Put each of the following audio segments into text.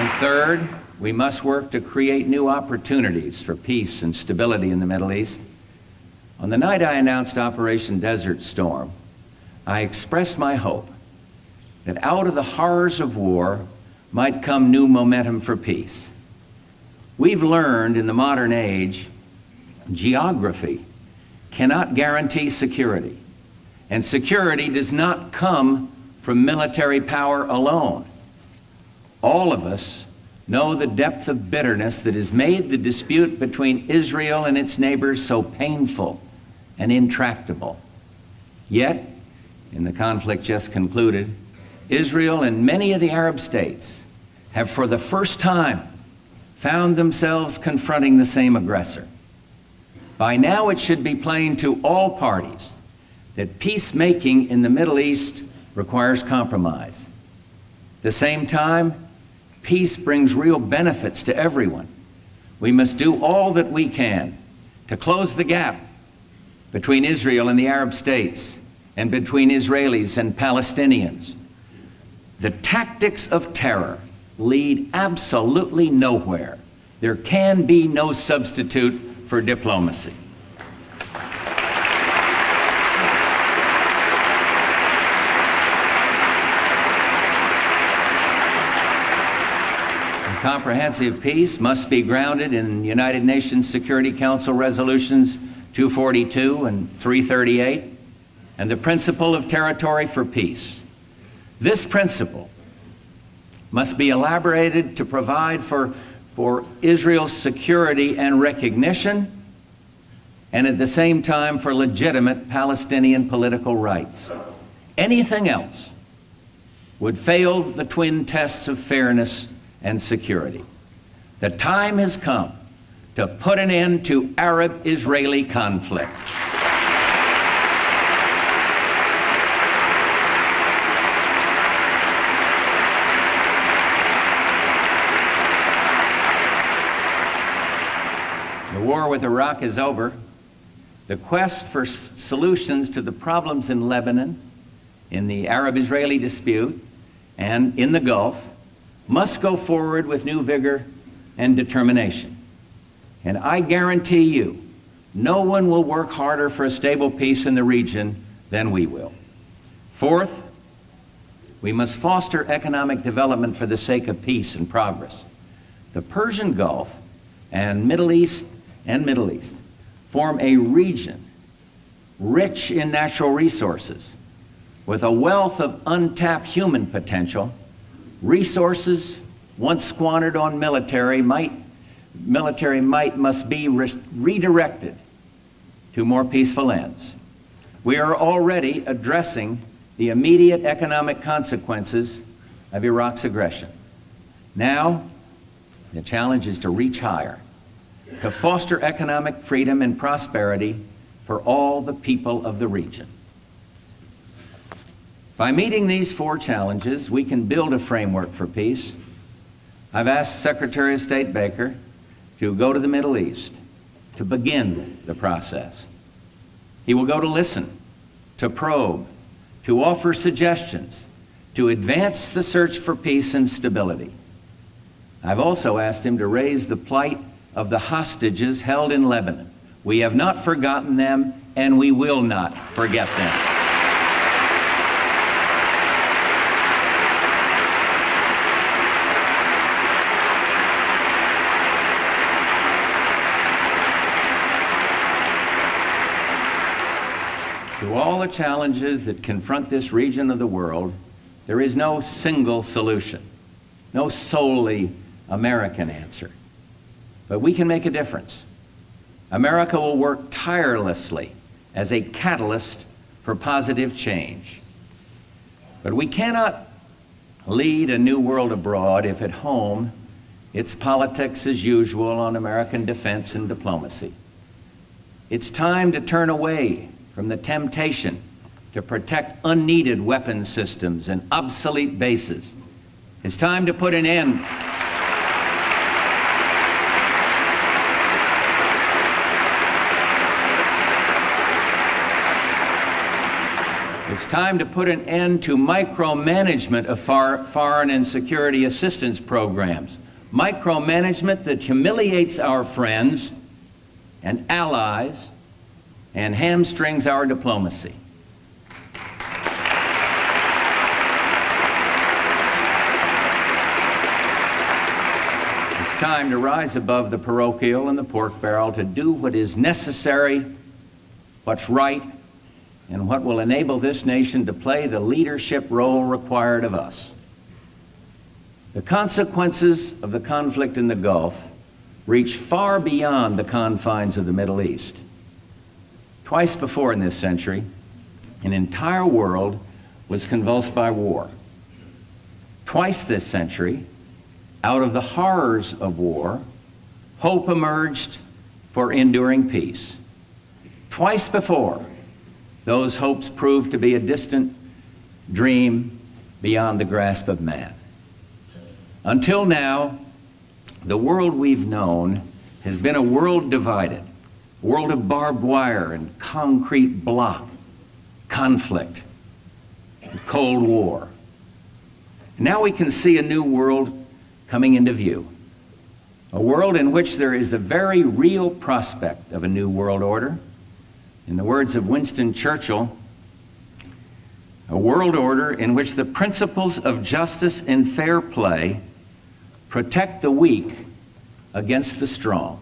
And third, we must work to create new opportunities for peace and stability in the Middle East. On the night I announced Operation Desert Storm, I expressed my hope that out of the horrors of war might come new momentum for peace. We've learned in the modern age, geography cannot guarantee security, and security does not come from military power alone. All of us know the depth of bitterness that has made the dispute between Israel and its neighbors so painful and intractable. Yet, in the conflict just concluded, Israel and many of the Arab states have for the first time found themselves confronting the same aggressor. By now it should be plain to all parties that peacemaking in the Middle East requires compromise. At the same time, peace brings real benefits to everyone. We must do all that we can to close the gap between Israel and the Arab states and between Israelis and Palestinians. The tactics of terror lead absolutely nowhere. There can be no substitute for diplomacy. Comprehensive peace must be grounded in United Nations Security Council resolutions 242 and 338 and the principle of territory for peace. This principle must be elaborated to provide for Israel's security and recognition, and at the same time for legitimate Palestinian political rights. Anything else would fail the twin tests of fairness and security. The time has come to put an end to Arab-Israeli conflict. The war with Iraq is over. The quest for solutions to the problems in Lebanon, in the Arab-Israeli dispute, and in the Gulf must go forward with new vigor and determination. And I guarantee you, no one will work harder for a stable peace in the region than we will. Fourth, we must foster economic development for the sake of peace and progress. The Persian Gulf and Middle East form a region rich in natural resources with a wealth of untapped human potential. Resources once squandered on military might must be redirected to more peaceful ends. We are already addressing the immediate economic consequences of Iraq's aggression. Now, the challenge is to reach higher, to foster economic freedom and prosperity for all the people of the region. By meeting these four challenges, we can build a framework for peace. I've asked Secretary of State Baker to go to the Middle East to begin the process. He will go to listen, to probe, to offer suggestions, to advance the search for peace and stability. I've also asked him to raise the plight of the hostages held in Lebanon. We have not forgotten them, and we will not forget them. To all the challenges that confront this region of the world, there is no single solution, no solely American answer. But we can make a difference. America will work tirelessly as a catalyst for positive change. But we cannot lead a new world abroad if at home it's politics as usual on American defense and diplomacy. It's time to turn away from the temptation to protect unneeded weapon systems and obsolete bases. It's time to put an end It's time to put an end to micromanagement of foreign and security assistance programs. Micromanagement that humiliates our friends and allies and hamstrings our diplomacy. It's time to rise above the parochial and the pork barrel to do what is necessary, what's right, and what will enable this nation to play the leadership role required of us. The consequences of the conflict in the Gulf reach far beyond the confines of the Middle East. Twice before in this century, an entire world was convulsed by war. Twice this century, out of the horrors of war, hope emerged for enduring peace. Twice before, those hopes proved to be a distant dream beyond the grasp of man. Until now, the world we've known has been a world divided, a world of barbed wire and concrete block, conflict, and Cold War. Now we can see a new world coming into view, a world in which there is the very real prospect of a new world order. In the words of Winston Churchill, a world order in which the principles of justice and fair play protect the weak against the strong.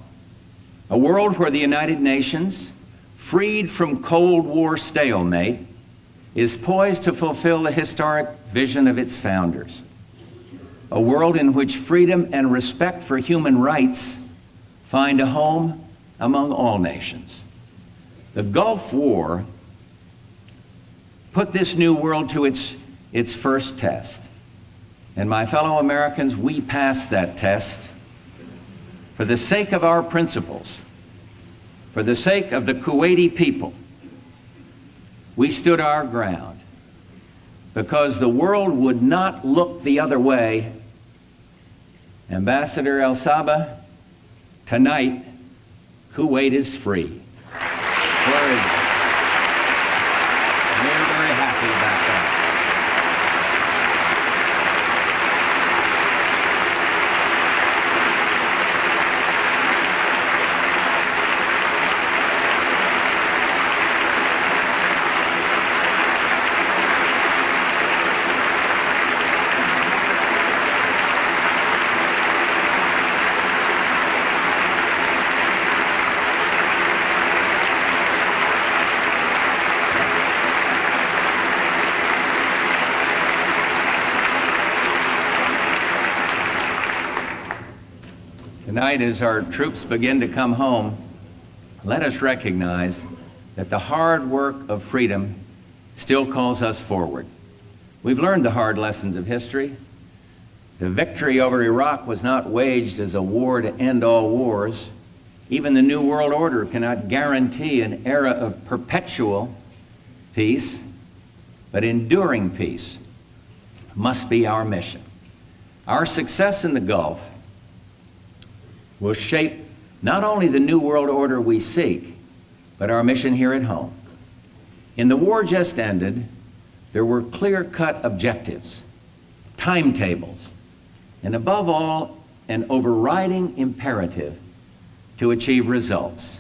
A world where the United Nations, freed from Cold War stalemate, is poised to fulfill the historic vision of its founders. A world in which freedom and respect for human rights find a home among all nations. The Gulf War put this new world to its first test. And my fellow Americans, we passed that test for the sake of our principles, for the sake of the Kuwaiti people. We stood our ground because the world would not look the other way. Ambassador El Saba, tonight, Kuwait is free. We're very happy about that. Tonight, as our troops begin to come home, let us recognize that the hard work of freedom still calls us forward. We've learned the hard lessons of history. The victory over Iraq was not waged as a war to end all wars. Even the New World Order cannot guarantee an era of perpetual peace, but enduring peace must be our mission. Our success in the Gulf will shape not only the new world order we seek, but our mission here at home. In the war just ended, there were clear-cut objectives, timetables, and above all, an overriding imperative to achieve results.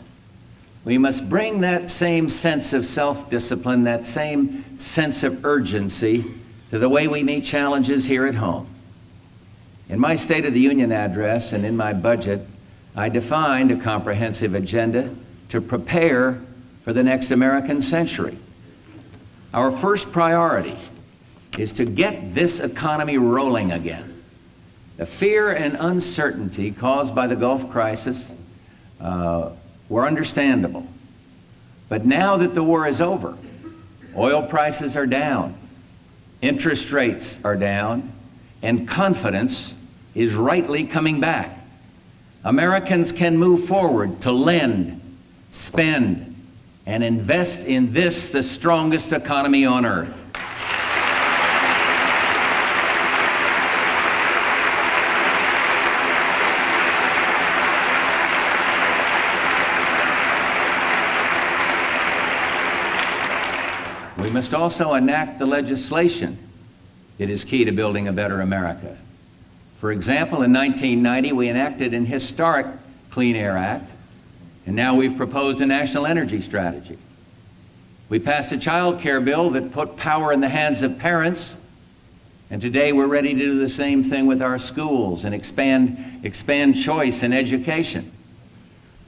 We must bring that same sense of self-discipline, that same sense of urgency to the way we meet challenges here at home. In my State of the Union address and in my budget, I defined a comprehensive agenda to prepare for the next American century. Our first priority is to get this economy rolling again. The fear and uncertainty caused by the Gulf crisis were understandable. But now that the war is over, oil prices are down, interest rates are down, and confidence is rightly coming back. Americans can move forward to lend, spend, and invest in this, the strongest economy on earth. We we must also enact the legislation that is key to building a better America. For example, in 1990, we enacted an historic Clean Air Act, and now we've proposed a national energy strategy. We passed a child care bill that put power in the hands of parents, and today we're ready to do the same thing with our schools and expand choice in education.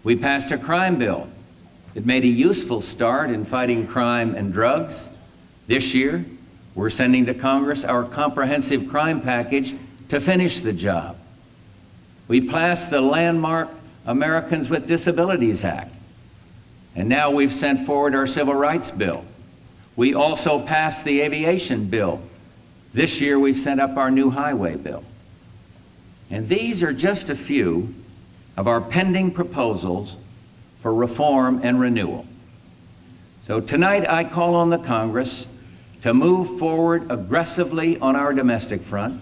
We passed a crime bill that made a useful start in fighting crime and drugs. This year, we're sending to Congress our comprehensive crime package to finish the job. We passed the landmark Americans with Disabilities Act, and now we've sent forward our Civil Rights Bill. We also passed the Aviation Bill. This year, we've sent up our new Highway Bill. And these are just a few of our pending proposals for reform and renewal. So tonight, I call on the Congress to move forward aggressively on our domestic front.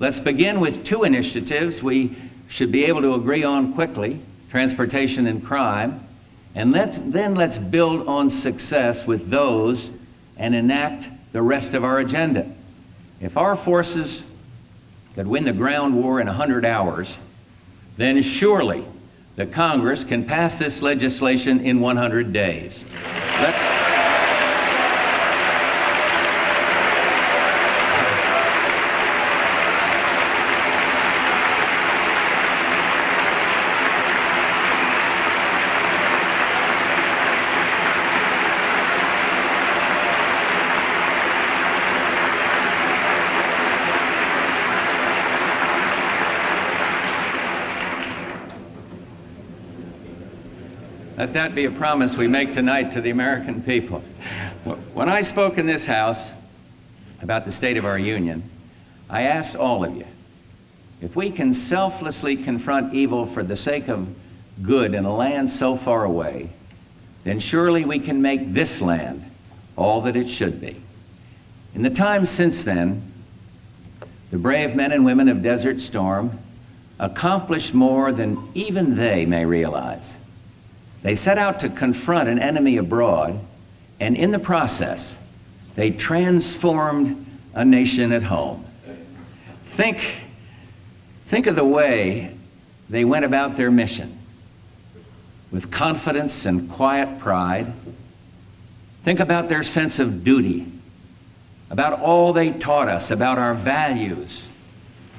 Let's begin with two initiatives we should be able to agree on quickly: transportation and crime. And let's build on success with those and enact the rest of our agenda. If our forces could win the ground war in 100 hours, then surely the Congress can pass this legislation in 100 days. Let that be a promise we make tonight to the American people. When I spoke in this House about the state of our union, I asked all of you, if we can selflessly confront evil for the sake of good in a land so far away, then surely we can make this land all that it should be. In the time since then, the brave men and women of Desert Storm accomplished more than even they may realize. They set out to confront an enemy abroad, and in the process, they transformed a nation at home. Think of the way they went about their mission, with confidence and quiet pride. Think about their sense of duty, about all they taught us, about our values,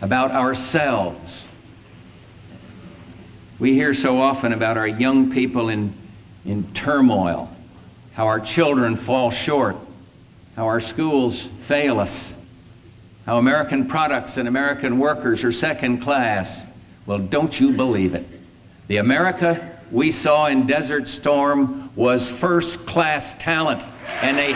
about ourselves. We hear so often about our young people in turmoil, how our children fall short, how our schools fail us, how American products and American workers are second class. Well, don't you believe it. The America we saw in Desert Storm was first-class talent, and they